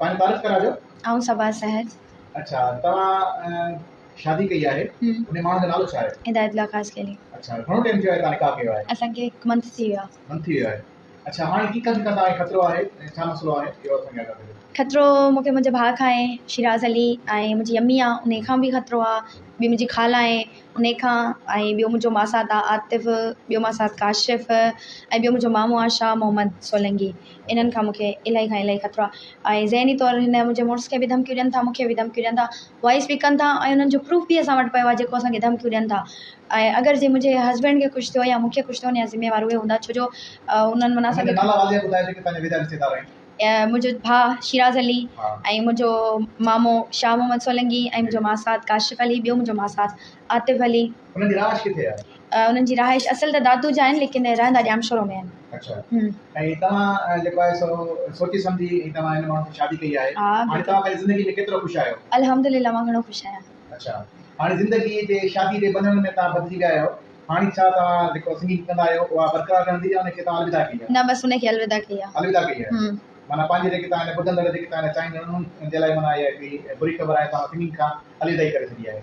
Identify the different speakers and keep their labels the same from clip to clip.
Speaker 1: पानी तारीफ़ करा जो
Speaker 2: आऊं सबा सहर
Speaker 1: अच्छा तव्हां शादी कई आहे उन माण्हू जो नालो छा आहे
Speaker 2: हिदायतुल्लाह खास के लिए
Speaker 1: अच्छा घणो टाइम थियो आहे तव्हां निकाह कयो आहे
Speaker 2: असांखे 1 मंथ थी वियो आहे
Speaker 1: मन थी वियो आहे अच्छा हाणे ठीकु आहे तव्हांखे ख़तरो आहे छा मसइलो आहे इहो असांखे आगाह कजो
Speaker 2: खतरो मूंखे मुंहिंजे भाउ खां आहे शिराज़ अली ऐं मुंहिंजी अम्मी आहे उन खां बि खतरो आहे ॿी मुंहिंजी ख़ाला आहे उन खां ऐं ॿियो मुंहिंजो मासात आहे आतिफ़ ॿियो मासात काशिफ़ ऐं ॿियो मुंहिंजो मामू आहे शाह मोहम्मद सोलंगी इन्हनि खां मूंखे इलाही खतरो आहे ऐं ज़हनी तौरु हिन मुंहिंजे मुड़ुस खे बि धमकियूं ॾियनि था मूंखे बि धमकियूं ॾियनि था वॉइस बि कनि था ऐं उन्हनि जो प्रूफ बि असां वटि पियो आहे जेको असांखे धमकियूं ॾियनि था ऐं अगरि जे मुंहिंजे हस्बैंड खे कुझु थियो या मूंखे कुझु थियो उन जा ज़िम्मेवार उहे हूंदा छो जो उन्हनि माना
Speaker 1: उनजा
Speaker 2: असांखे
Speaker 1: नाला वाज़िह ॿुधाए जेके तव्हांजा वेझा रिश्तेदार आहिनि
Speaker 2: मुंहिंजो भाउ शिराज़ अली
Speaker 1: हा
Speaker 2: ऐं मुंहिंजो मामो शाह मोहम्मद सोलंगी ऐं मुंहिंजो मासात काशिफ़ अली ॿियो मुंहिंजो मासात आतिफ़ अली
Speaker 1: उन्हनि जी राश किथे आहे
Speaker 2: उन्हनि जी रहाइश असल त दादू जा आहिनि लेकिन रहंदा ॼामशोरो में आहिनि
Speaker 1: अच्छा ऐं तव्हां जेको आहे सो सोचे सम्झी तव्हां हिन माण्हू सां शादी कई आहे
Speaker 2: हा
Speaker 1: हाणे तव्हां पंहिंजी ज़िंदगी में केतिरो ख़ुशि आहियो
Speaker 2: अल्हम्दुलिल्लाह मां घणो ख़ुशि आहियां
Speaker 1: अच्छा हाणे ज़िंदगी जे शादी जे बंधन में तव्हां बदिजी विया आहियो हाणे छा तव्हां जेको सिंगिंग कंदा आहियो उहा बरक़रार रहंदी या उनखे तव्हां अलविदा कई आहे
Speaker 2: न बसि उनखे अलविदा कई आहे
Speaker 1: अलविदा कई आहे माना पंहिंजे जेके तव्हां ॿुधंदड़ जेके तव्हां चाहींदा उन्हनि जे लाइ माना इहा हिकिड़ी बुरी ख़बर आहे तव्हां सिंगिंग खां अलविदा ई करे छॾी आहे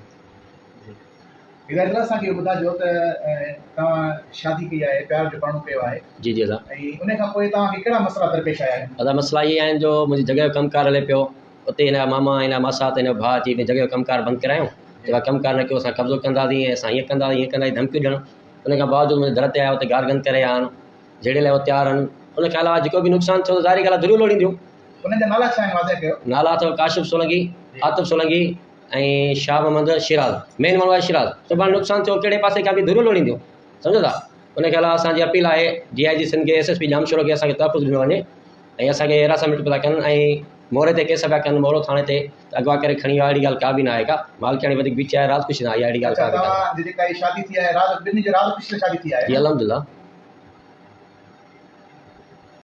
Speaker 1: हिदायतुल्लाह असांखे इहो ॿुधाइजो त तव्हां शादी कई आहे प्यार जो करिणो पियो आहे
Speaker 3: जी जी अदा
Speaker 1: ऐं उन खां पोइ तव्हांखे कहिड़ा मसइला दरपेश आया आहिनि
Speaker 3: अदा मसइला इहे आहिनि जो मुंहिंजी जॻह जो कमकार हले पियो उते हिन जा मामा हिन जा मासात हिन जो भाउ अची जॻह जो कमकार बंदि करायूं जेका कमकार न कयो असां कब्ज़ो कंदासीं ऐं असां हीअं कंदासीं धमकियूं ॾियणु उन खां बावजूदि मुंहिंजे दर ते आया उते गार गंद करे आया आहिनि जहिड़े लाइ उहो तयारु आहिनि उन खां अलावा जेको बि नुक़सानु थियो त ज़ाहिरी ॻाल्हि आहे धुरियूं लोड़ींदियूं
Speaker 1: उन्हनि जा नाला छा आहिनि वाज़िह कयो
Speaker 3: नाला अथव काशिफ़ सोलंगी आतिफ़ सोलंगी ऐं शाह मोहम्मद शिराज़ मेन माण्हू आहे शिराज़ सुभाणे नुक़सानु थियो कहिड़े पासे खां बि धुरियूं लोड़ींदियूं सम्झो था उन खां अलावा असांजी अपील आहे DIG सिंध खे SSP जामशोरो खे असांखे तहफ़ुज़ ॾिनो वञे ऐं असांखे हेरासमेंट पिया कनि ऐं मोहरे ते केस पिया कनि मोहरो थाणे ते अॻुवा करे खणी विया अहिड़ी ॻाल्हि का बि न आहे का मालकियाणी वधीक बीच आहे राति कुझु न आहे अहिड़ी ॻाल्हि
Speaker 1: तव्हां जेका शादी थी आहे राति ॿिन्ही जो राति पिछले शादी थी आहे
Speaker 3: जी अलहमदिल्ला